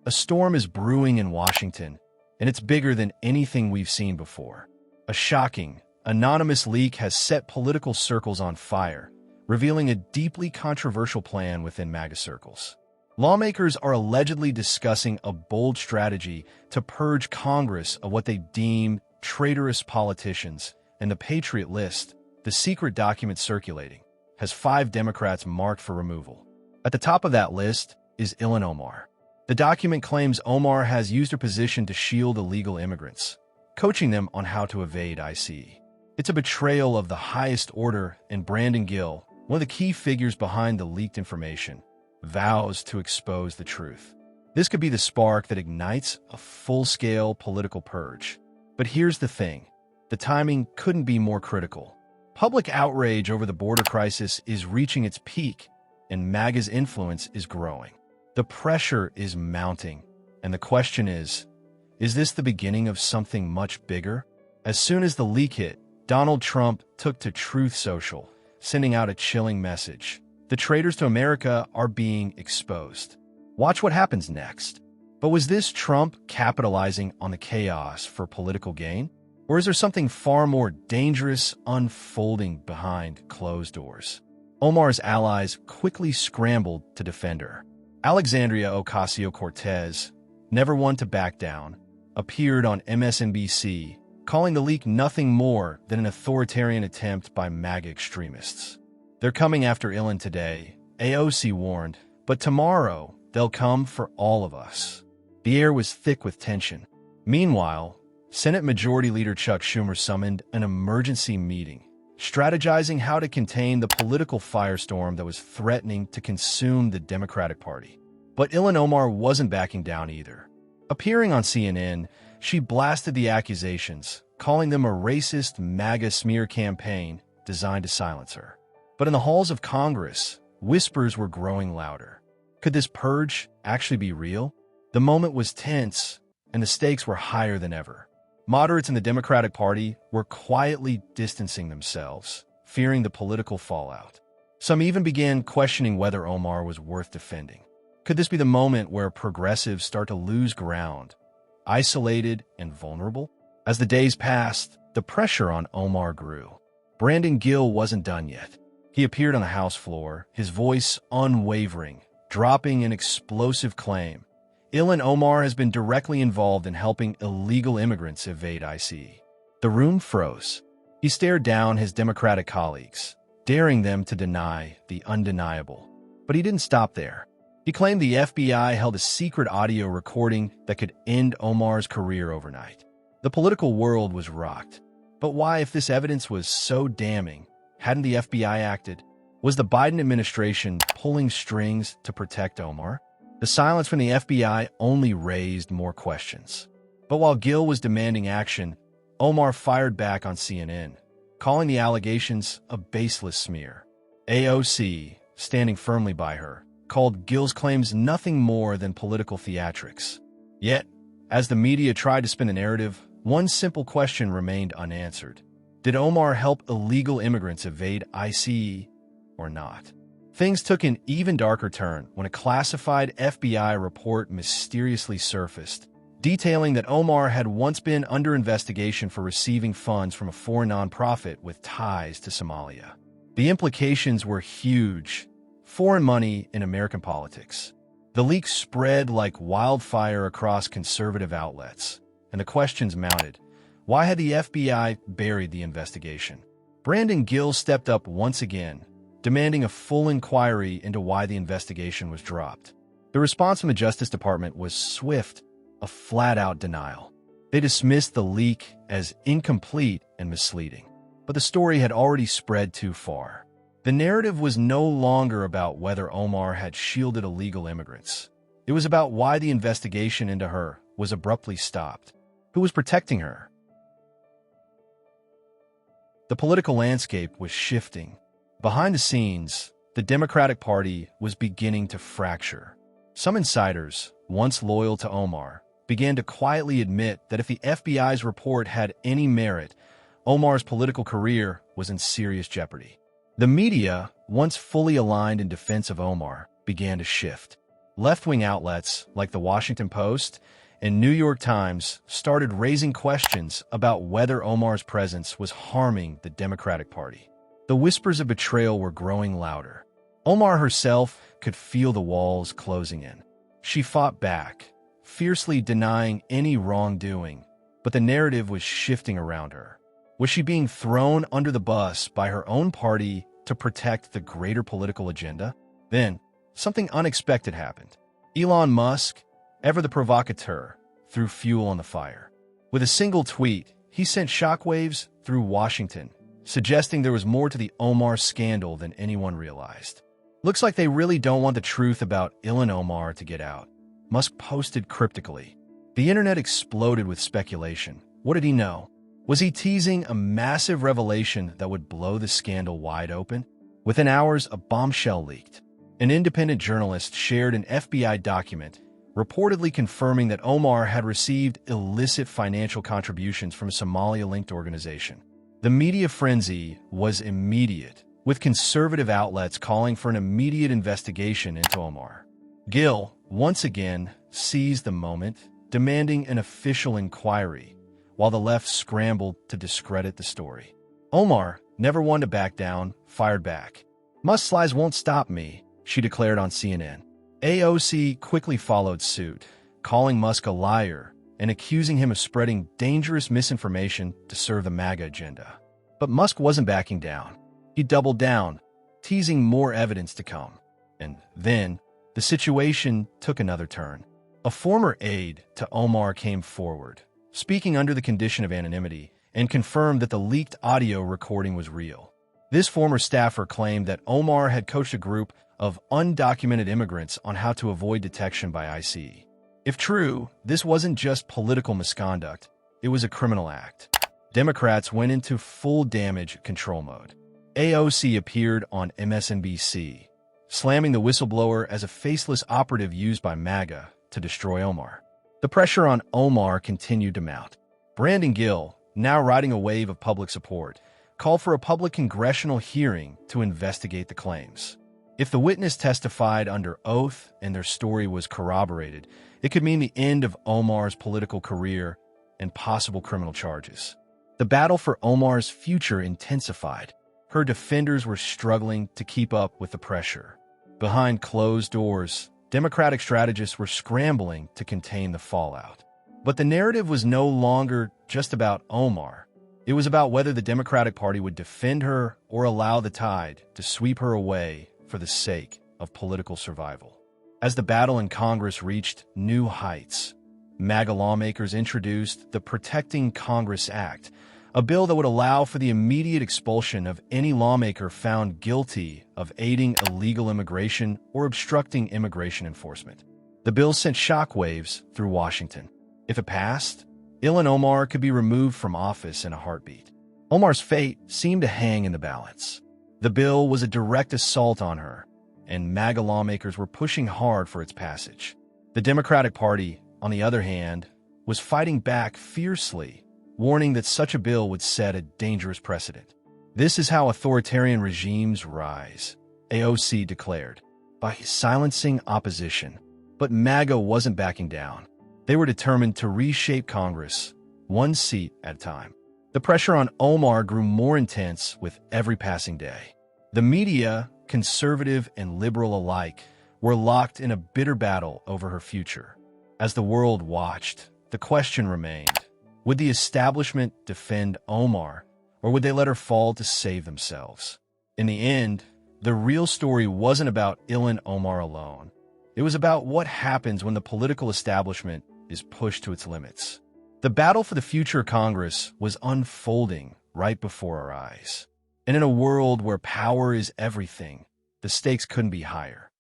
A storm is brewing in Washington, and it's bigger than anything we've seen before. A shocking, anonymous leak has set political circles on fire, revealing a deeply controversial plan within MAGA circles. Lawmakers are allegedly discussing a bold strategy to purge Congress of what they deem traitorous politicians, and the Patriot List, the secret document circulating, has 5 Democrats marked for removal. At the top of that list is Ilhan Omar. The document claims Omar has used her position to shield illegal immigrants, coaching them on how to evade ICE. It's a betrayal of the highest order, and Brandon Gill, one of the key figures behind the leaked information, vows to expose the truth. This could be the spark that ignites a full-scale political purge. But here's the thing. The timing couldn't be more critical. Public outrage over the border crisis is reaching its peak, and MAGA's influence is growing. The pressure is mounting, and the question is this the beginning of something much bigger? As soon as the leak hit, Donald Trump took to Truth Social, sending out a chilling message. The traitors to America are being exposed. Watch what happens next. But was this Trump capitalizing on the chaos for political gain? Or is there something far more dangerous unfolding behind closed doors? Omar's allies quickly scrambled to defend her. Alexandria Ocasio-Cortez, never one to back down, appeared on MSNBC, calling the leak nothing more than an authoritarian attempt by MAGA extremists. They're coming after Ilhan today, AOC warned, but tomorrow they'll come for all of us. The air was thick with tension. Meanwhile, Senate Majority Leader Chuck Schumer summoned an emergency meeting, strategizing how to contain the political firestorm that was threatening to consume the Democratic Party. But Ilhan Omar wasn't backing down either. Appearing on CNN, she blasted the accusations, calling them a racist MAGA smear campaign designed to silence her. But in the halls of Congress, whispers were growing louder. Could this purge actually be real? The moment was tense, and the stakes were higher than ever. Moderates in the Democratic Party were quietly distancing themselves, fearing the political fallout. Some even began questioning whether Omar was worth defending. Could this be the moment where progressives start to lose ground, isolated and vulnerable? As the days passed, the pressure on Omar grew. Brandon Gill wasn't done yet. He appeared on the House floor, his voice unwavering, dropping an explosive claim. Ilhan Omar has been directly involved in helping illegal immigrants evade ICE. The room froze. He stared down his Democratic colleagues, daring them to deny the undeniable. But he didn't stop there. He claimed the FBI held a secret audio recording that could end Omar's career overnight. The political world was rocked. But why, if this evidence was so damning, hadn't the FBI acted? Was the Biden administration pulling strings to protect Omar? The silence from the FBI only raised more questions. But while Gill was demanding action, Omar fired back on CNN, calling the allegations a baseless smear. AOC, standing firmly by her, called Gill's claims nothing more than political theatrics. Yet, as the media tried to spin the narrative, one simple question remained unanswered. Did Omar help illegal immigrants evade ICE or not? Things took an even darker turn when a classified FBI report mysteriously surfaced, detailing that Omar had once been under investigation for receiving funds from a foreign nonprofit with ties to Somalia. The implications were huge. Foreign money in American politics. The leak spread like wildfire across conservative outlets, and the questions mounted. Why had the FBI buried the investigation? Brandon Gill stepped up once again, demanding a full inquiry into why the investigation was dropped. The response from the Justice Department was swift, a flat-out denial. They dismissed the leak as incomplete and misleading. But the story had already spread too far. The narrative was no longer about whether Omar had shielded illegal immigrants. It was about why the investigation into her was abruptly stopped. Who was protecting her? The political landscape was shifting. Behind the scenes, the Democratic Party was beginning to fracture. Some insiders, once loyal to Omar, began to quietly admit that if the FBI's report had any merit, Omar's political career was in serious jeopardy. The media, once fully aligned in defense of Omar, began to shift. Left-wing outlets like the Washington Post and New York Times started raising questions about whether Omar's presence was harming the Democratic Party. The whispers of betrayal were growing louder. Omar herself could feel the walls closing in. She fought back, fiercely denying any wrongdoing, but the narrative was shifting around her. Was she being thrown under the bus by her own party to protect the greater political agenda? Then, something unexpected happened. Elon Musk, ever the provocateur, threw fuel on the fire. With a single tweet, he sent shockwaves through Washington, suggesting there was more to the Omar scandal than anyone realized. Looks like they really don't want the truth about Ilhan Omar to get out, Musk posted cryptically. The internet exploded with speculation. What did he know? Was he teasing a massive revelation that would blow the scandal wide open? Within hours, a bombshell leaked. An independent journalist shared an FBI document reportedly confirming that Omar had received illicit financial contributions from a Somalia-linked organization. The media frenzy was immediate, with conservative outlets calling for an immediate investigation into Omar. Gil, once again, seized the moment, demanding an official inquiry, while the left scrambled to discredit the story. Omar, never one to back down, fired back. "Musk's lies won't stop me," she declared on CNN. AOC quickly followed suit, calling Musk a liar and accusing him of spreading dangerous misinformation to serve the MAGA agenda. But Musk wasn't backing down. He doubled down, teasing more evidence to come. And then, the situation took another turn. A former aide to Omar came forward, speaking under the condition of anonymity, and confirmed that the leaked audio recording was real. This former staffer claimed that Omar had coached a group of undocumented immigrants on how to avoid detection by ICE. If true, this wasn't just political misconduct, it was a criminal act. Democrats went into full damage control mode. AOC appeared on MSNBC, slamming the whistleblower as a faceless operative used by MAGA to destroy Omar. The pressure on Omar continued to mount. Brandon Gill, now riding a wave of public support, called for a public congressional hearing to investigate the claims. If the witness testified under oath and their story was corroborated, it could mean the end of Omar's political career and possible criminal charges. The battle for Omar's future intensified. Her defenders were struggling to keep up with the pressure. Behind closed doors, Democratic strategists were scrambling to contain the fallout. But the narrative was no longer just about Omar. It was about whether the Democratic Party would defend her or allow the tide to sweep her away for the sake of political survival. As the battle in Congress reached new heights, MAGA lawmakers introduced the Protecting Congress Act, a bill that would allow for the immediate expulsion of any lawmaker found guilty of aiding illegal immigration or obstructing immigration enforcement. The bill sent shockwaves through Washington. If it passed, Ilhan Omar could be removed from office in a heartbeat. Omar's fate seemed to hang in the balance. The bill was a direct assault on her, and MAGA lawmakers were pushing hard for its passage. The Democratic Party, on the other hand, was fighting back fiercely, warning that such a bill would set a dangerous precedent. "This is how authoritarian regimes rise," AOC declared, by silencing opposition. But MAGA wasn't backing down. They were determined to reshape Congress, one seat at a time. The pressure on Omar grew more intense with every passing day. The media, conservative and liberal alike, were locked in a bitter battle over her future. As the world watched, the question remained: would the establishment defend Omar, or would they let her fall to save themselves? In the end, the real story wasn't about Ilhan Omar alone. It was about what happens when the political establishment is pushed to its limits. The battle for the future of Congress was unfolding right before our eyes. And in a world where power is everything, the stakes couldn't be higher.